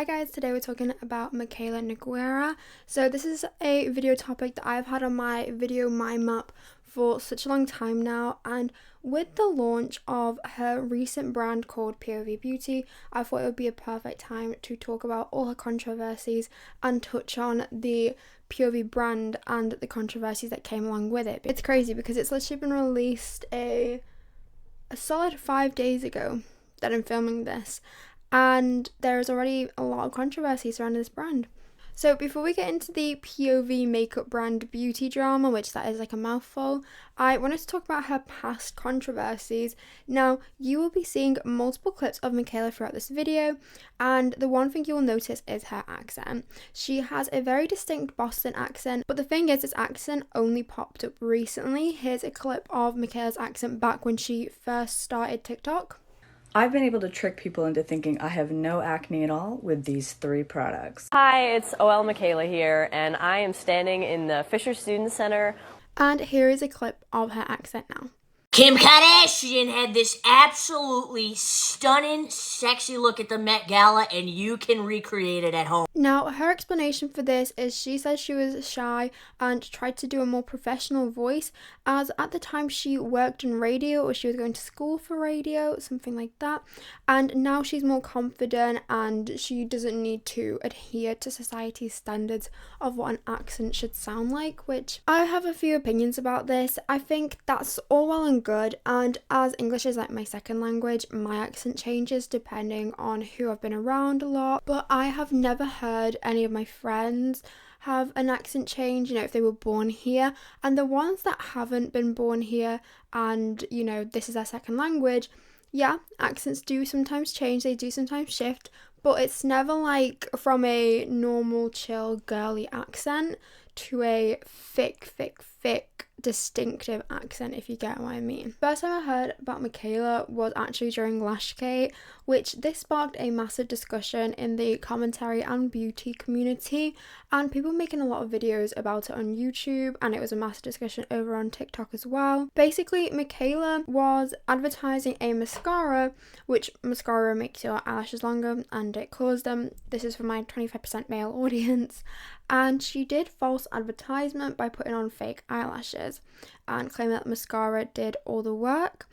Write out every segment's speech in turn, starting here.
Hi guys, today we're talking about Mikayla Nogueira. So this is a video topic that I've had on my video mind map for such a long time now, and with the launch of her recent brand called POV Beauty, I thought it would be a perfect time to talk about all her controversies and touch on the POV brand and the controversies that came along with it. It's crazy because it's literally been released a solid 5 days ago that I'm filming this, and there's already a lot of controversy surrounding this brand. So before we get into the POV makeup brand beauty drama, which that is like a mouthful, I wanted to talk about her past controversies. Now, you will be seeing multiple clips of Mikayla throughout this video, and the one thing you will notice is her accent. She has a very distinct Boston accent, but the thing is, this accent only popped up recently. Here's a clip of Mikayla's accent back when she first started TikTok. I've been able to trick people into thinking I have no acne at all with these 3 products. Hi, it's OL Mikayla here, and I am standing in the Fisher Student Center. And here is a clip of her accent now. Kim Kardashian had this absolutely stunning, sexy look at the Met Gala, and you can recreate it at home. Now, her explanation for this is she says she was shy and tried to do a more professional voice, as at the time she worked in radio, or she was going to school for radio, something like that, and now she's more confident and she doesn't need to adhere to society's standards of what an accent should sound like, which I have a few opinions about this. I think that's all well and good, and as English is like my second language, my accent changes depending on who I've been around a lot, but I have never heard any of my friends have an accent change, if they were born here. And the ones that haven't been born here and, this is their second language, yeah, accents do sometimes change, they do sometimes shift, but it's never like from a normal, chill, girly accent to a thick, distinctive accent, if you get what I mean. First time I heard about Mikayla was actually during Lash, which this sparked a massive discussion in the commentary and beauty community, and people making a lot of videos about it on YouTube, and it was a massive discussion over on TikTok as well. Basically, Mikayla was advertising a mascara, which mascara makes your eyelashes longer and it colours them. This is for my 25% male audience. And she did false advertisement by putting on fake eyelashes and claiming that mascara did all the work,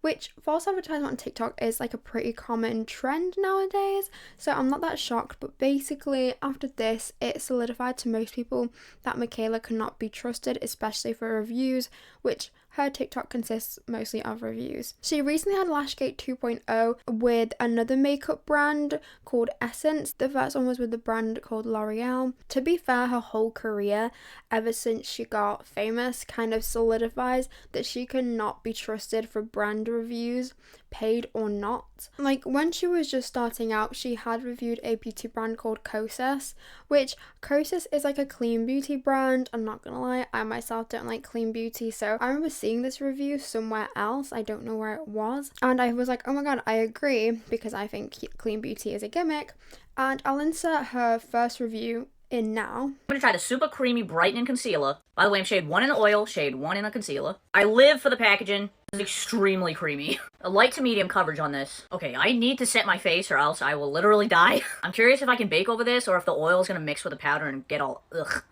which false advertisement on TikTok is like a pretty common trend nowadays, so I'm not that shocked. But basically after this, it solidified to most people that Mikayla cannot be trusted, especially for reviews, which her TikTok consists mostly of reviews. She recently had Lashgate 2.0 with another makeup brand called Essence. The first one was with the brand called L'Oreal. To be fair, her whole career, ever since she got famous, kind of solidifies that she cannot be trusted for brand reviews, paid or not. Like when she was just starting out, she had reviewed a beauty brand called Kosas, which Kosas is like a clean beauty brand. I'm not gonna lie, I myself don't like clean beauty, so I remember seeing this review somewhere else, I don't know where it was, and I was like, oh my god, I agree, because I think clean beauty is a gimmick. And I'll insert her first review in now. I'm gonna try the super creamy brightening concealer. By the way, I'm shade 1 in the oil, shade 1 in the concealer. I live for the packaging. It's extremely creamy. A light to medium coverage on this. Okay, I need to set my face or else I will literally die. I'm curious if I can bake over this or if the oil is gonna mix with the powder and get all ugh.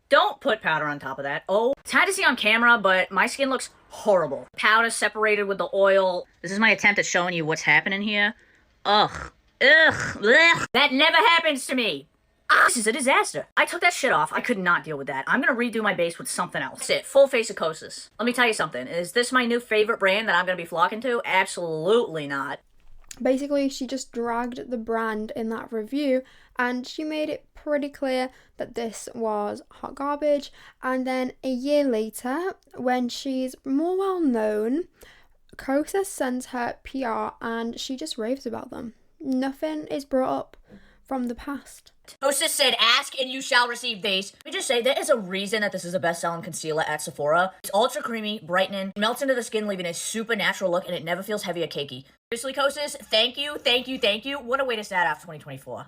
Don't put powder on top of that. Oh, it's hard to see on camera, but my skin looks horrible. Powder separated with the oil. This is my attempt at showing you what's happening here. Ugh. Blech. That never happens to me. This is a disaster. I took that shit off. I could not deal with that. I'm gonna redo my base with something else. That's it. Full face of Kosas. Let me tell you something. Is this my new favorite brand that I'm gonna be flocking to? Absolutely not. Basically, she just dragged the brand in that review and she made it pretty clear that this was hot garbage. And then a year later, when she's more well known, Kosas sends her PR and she just raves about them. Nothing is brought up from the past. Kosas said, ask and you shall receive these. Let me just say, there is a reason that this is a best-selling concealer at Sephora. It's ultra creamy, brightening, melts into the skin, leaving a super natural look, and it never feels heavy or cakey. Seriously, Kosas, thank you. What a way to start off 2024.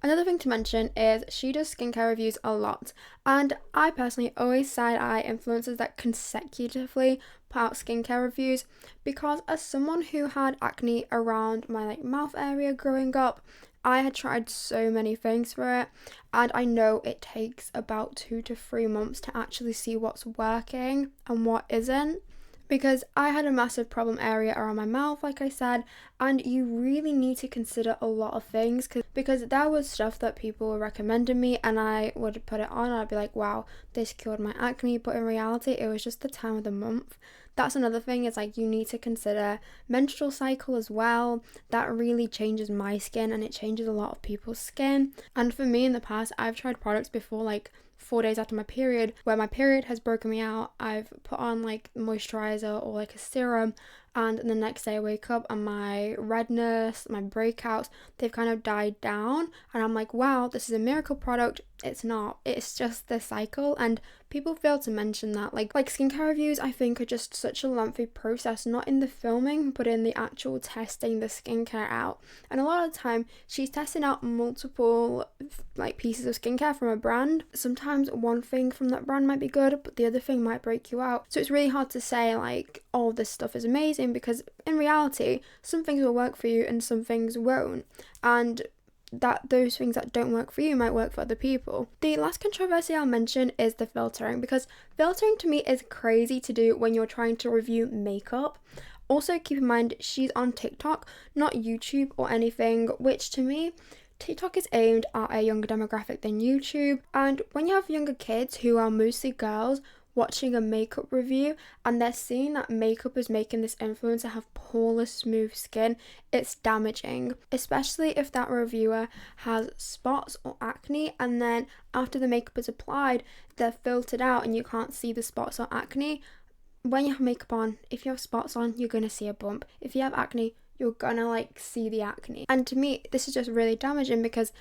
Another thing to mention is she does skincare reviews a lot, and I personally always side-eye influencers that consecutively put out skincare reviews, because as someone who had acne around my mouth area growing up, I had tried so many things for it, and I know it takes about 2 to 3 months to actually see what's working and what isn't. Because I had a massive problem area around my mouth, like I said, and you really need to consider a lot of things because there was stuff that people were recommending me and I would put it on and I'd be like, wow, this cured my acne, but in reality it was just the time of the month. That's another thing, is like you need to consider menstrual cycle as well. That really changes my skin and it changes a lot of people's skin. And for me in the past, I've tried products before, like 4 days after my period, where my period has broken me out. I've put on like moisturizer or like a serum, and the next day I wake up and my redness, my breakouts, they've kind of died down, and I'm like, wow, this is a miracle product. It's not, it's just the cycle. And people fail to mention that like skincare reviews, I think, are just such a lengthy process, not in the filming but in the actual testing the skincare out. And a lot of the time she's testing out multiple like pieces of skincare from a brand. Sometimes one thing from that brand might be good, but the other thing might break you out. So it's really hard to say like, oh, this stuff is amazing, because in reality some things will work for you and some things won't, and that those things that don't work for you might work for other people. The last controversy I'll mention is the filtering, because filtering to me is crazy to do when you're trying to review makeup. Also keep in mind she's on TikTok, not YouTube or anything, which to me, TikTok is aimed at a younger demographic than YouTube, and when you have younger kids who are mostly girls watching a makeup review and they're seeing that makeup is making this influencer have poreless smooth skin, it's damaging, especially if that reviewer has spots or acne and then after the makeup is applied they're filtered out and you can't see the spots or acne. When you have makeup on, if you have spots on, you're gonna see a bump. If you have acne, you're gonna like see the acne. And to me this is just really damaging, because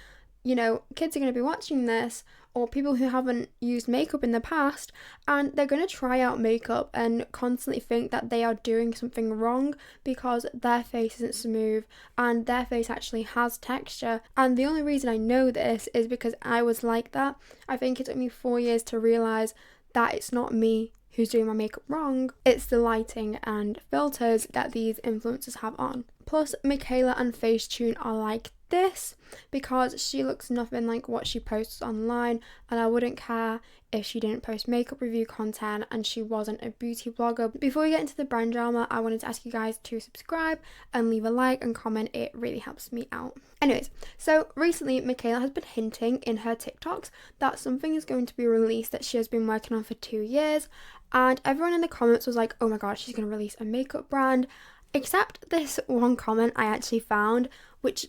you know, kids are going to be watching this, or people who haven't used makeup in the past, and they're going to try out makeup and constantly think that they are doing something wrong because their face isn't smooth and their face actually has texture. And the only reason I know this is because I was like that. I think it took me 4 years to realise that it's not me who's doing my makeup wrong, it's the lighting and filters that these influencers have on. Plus, Mikayla and Facetune are like this because she looks nothing like what she posts online, and I wouldn't care if she didn't post makeup review content and she wasn't a beauty blogger. Before we get into the brand drama, I wanted to ask you guys to subscribe and leave a like and comment. It really helps me out. Anyways, so recently Mikayla has been hinting in her TikToks that something is going to be released that she has been working on for 2 years, and everyone in the comments was like, oh my god, she's going to release a makeup brand, except this one comment I actually found, which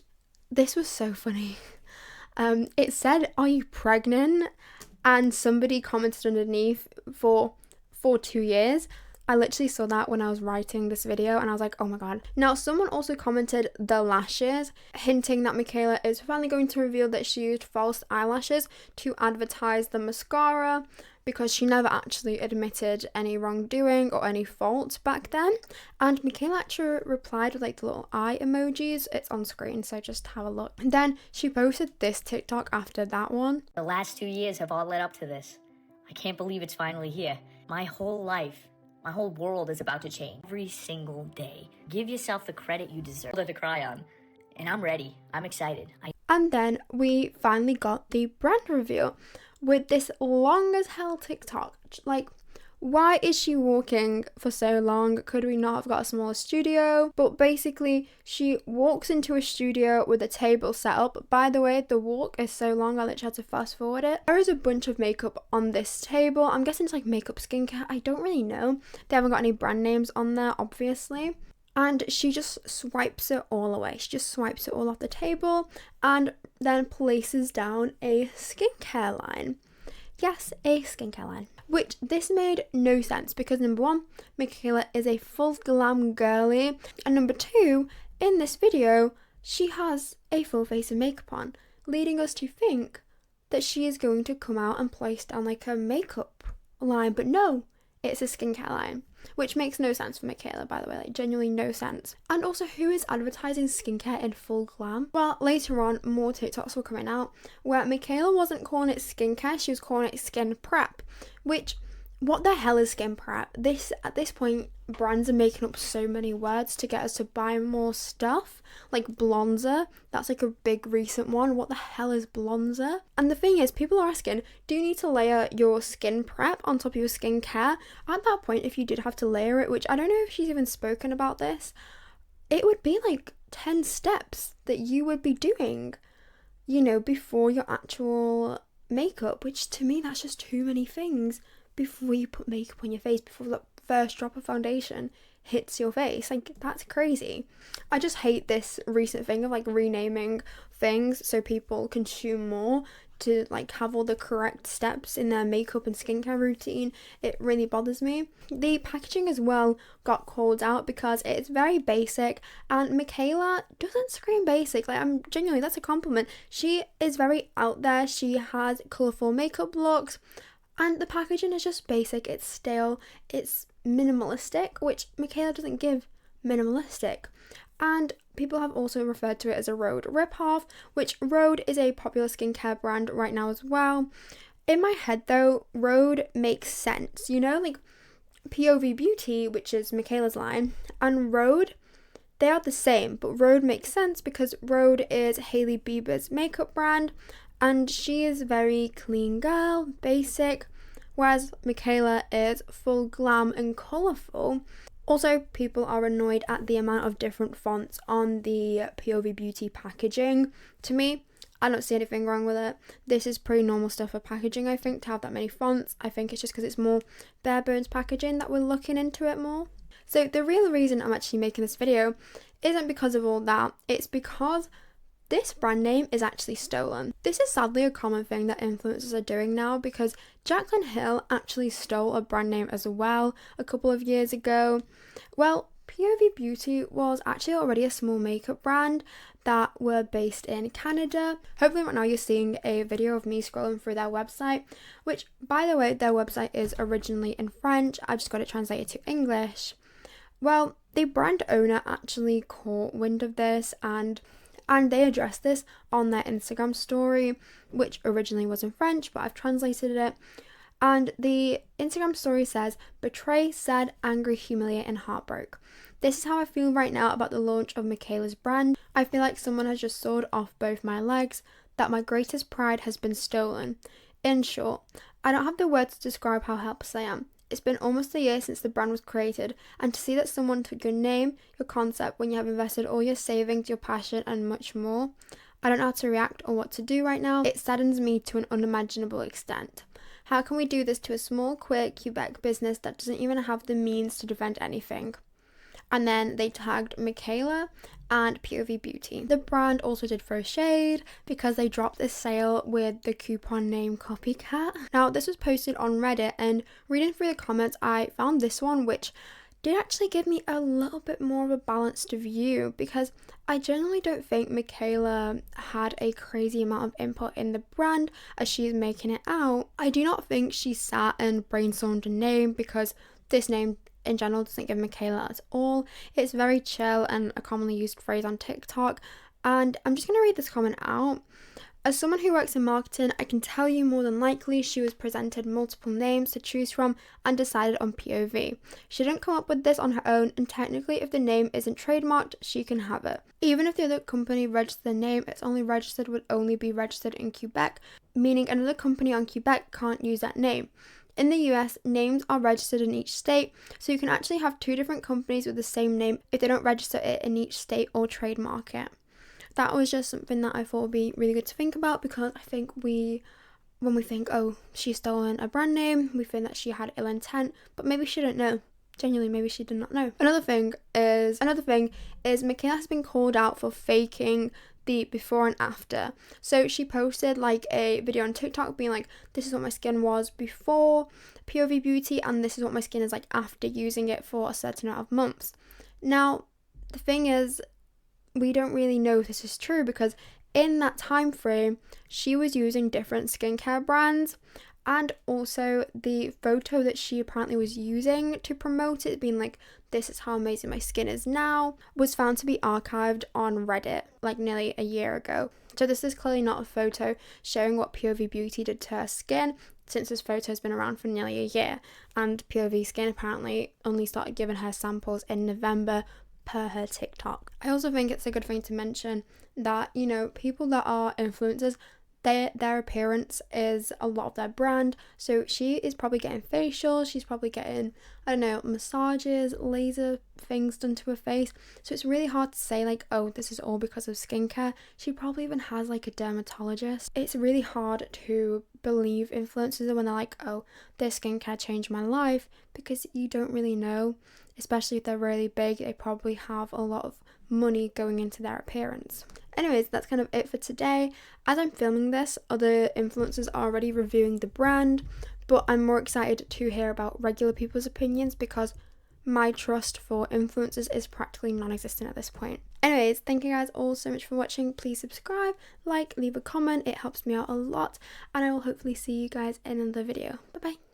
this was so funny. It said, are you pregnant? And somebody commented underneath for 2 years. I literally saw that when I was writing this video and I was like, oh my god. Now, someone also commented the lashes, hinting that Mikayla is finally going to reveal that she used false eyelashes to advertise the mascara, because she never actually admitted any wrongdoing or any fault back then. And Mikayla actually replied with like the little eye emojis. It's on screen, so just have a look. And then she posted this TikTok after that one. The last 2 years have all led up to this. I can't believe it's finally here. My whole life, my whole world is about to change every single day. Give yourself the credit you deserve. To cry on. And I'm ready. I'm excited. And then we finally got the brand reveal with this long as hell TikTok. Like, why is she walking for so long? Could we not have got a smaller studio? But basically, she walks into a studio with a table set up. By the way, the walk is so long, I literally had to fast forward it. There is a bunch of makeup on this table. I'm guessing it's like makeup, skincare. I don't really know. They haven't got any brand names on there, obviously. And she just swipes it all away. She just swipes it all off the table and then places down a skincare line. Yes, a skincare line. Which this made no sense because number one, Mikayla is a full glam girly. And number two, in this video, she has a full face of makeup on, leading us to think that she is going to come out and place down like a makeup line. But no, it's a skincare line. Which makes no sense for Mikayla, by the way, like genuinely no sense. And also, who is advertising skincare in full glam? Well, later on, more TikToks were coming out where Mikayla wasn't calling it skincare, she was calling it skin prep, which what the hell is skin prep? At this point, brands are making up so many words to get us to buy more stuff. Like bronzer, that's like a big recent one. What the hell is bronzer? And the thing is, people are asking, do you need to layer your skin prep on top of your skincare? At that point, if you did have to layer it, which I don't know if she's even spoken about this, it would be like 10 steps that you would be doing, you know, before your actual makeup, which to me, that's just too many things before you put makeup on your face, before the first drop of foundation hits your face. Like, that's crazy. I just hate this recent thing of like renaming things so people consume more to like have all the correct steps in their makeup and skincare routine. It really bothers me. The packaging as well got called out because it's very basic, and Mikayla doesn't scream basic. Like, I'm genuinely, that's a compliment. She is very out there. She has colourful makeup looks, and the packaging is just basic. It's stale, it's minimalistic, which Mikayla doesn't give minimalistic. And people have also referred to it as a Rhode ripoff, which Rhode is a popular skincare brand right now as well. In my head though, Rhode makes sense, you know, like POV Beauty, which is Mikayla's line, and Rhode, they are the same, but Rhode makes sense because Rhode is Hailey Bieber's makeup brand, and she is very clean girl, basic, whereas Mikayla is full glam and colourful. Also, people are annoyed at the amount of different fonts on the POV Beauty packaging. To me, I don't see anything wrong with it. This is pretty normal stuff for packaging, I think, to have that many fonts. I think it's just because it's more bare bones packaging that we're looking into it more. So the real reason I'm actually making this video isn't because of all that. It's because this brand name is actually stolen. This is sadly a common thing that influencers are doing now, because Jaclyn Hill actually stole a brand name as well a couple of years ago. Well, POV Beauty was actually already a small makeup brand that were based in Canada. Hopefully right now you're seeing a video of me scrolling through their website, which, by the way, their website is originally in French. I've just got it translated to English. Well, the brand owner actually caught wind of this, and they addressed this on their Instagram story, which originally was in French, but I've translated it. And the Instagram story says, "Betray, sad, angry, humiliate, and heartbroke. This is how I feel right now about the launch of Mikayla's brand. I feel like someone has just sawed off both my legs, that my greatest pride has been stolen. In short, I don't have the words to describe how helpless I am. It's been almost a year since the brand was created, and to see that someone took your name, your concept, when you have invested all your savings, your passion, and much more, I don't know how to react or what to do right now. It saddens me to an unimaginable extent. How can we do this to a small, queer Quebec business that doesn't even have the means to defend anything?" And then they tagged Mikayla and POV Beauty. The brand also did throw shade because they dropped this sale with the coupon name Copycat. Now, this was posted on Reddit, and reading through the comments, I found this one which did actually give me a little bit more of a balanced view, because I generally don't think Mikayla had a crazy amount of input in the brand as she's making it out. I do not think she sat and brainstormed a name, because this name in general doesn't give Mikayla at all. It's very chill and a commonly used phrase on TikTok. And I'm just going to read this comment out. "As someone who works in marketing, I can tell you more than likely she was presented multiple names to choose from and decided on POV. She didn't come up with this on her own, and technically if the name isn't trademarked, she can have it. Even if the other company registered the name, it's only registered would only be registered in Quebec, meaning another company on Quebec can't use that name. In the US, names are registered in each state, so you can actually have two different companies with the same name if they don't register it in each state or trademark it." That was just something that I thought would be really good to think about, because I think when we think, oh, she's stolen a brand name, we think that she had ill intent, but maybe she didn't know. Genuinely, maybe she did not know. Another thing is Mikayla has been called out for faking the before and after. So she posted like a video on TikTok being like, this is what my skin was before POV Beauty, and this is what my skin is like after using it for a certain amount of months. Now, the thing is, we don't really know if this is true, because in that time frame, she was using different skincare brands, and also the photo that she apparently was using to promote it, being like, this is how amazing my skin is now, was found to be archived on Reddit like nearly a year ago. So this is clearly not a photo showing what POV Beauty did to her skin. since this photo has been around for nearly a year, and POV Skin apparently only started giving her samples in November per her TikTok. I also think it's a good thing to mention that, you know, people that are influencers, their appearance is a lot of their brand. So she is probably getting facials, she's probably getting, I don't know, massages, laser things done to her face. So it's really hard to say like, oh, this is all because of skincare. She probably even has like a dermatologist. It's really hard to believe influencers when they're like, oh, their skincare changed my life, because you don't really know. Especially if they're really big, they probably have a lot of money going into their appearance. Anyways, that's kind of it for today. As I'm filming this, other influencers are already reviewing the brand, but I'm more excited to hear about regular people's opinions because my trust for influencers is practically non-existent at this point. Anyways, thank you guys all so much for watching. Please subscribe, like, leave a comment. It helps me out a lot, and I will hopefully see you guys in another video. Bye bye.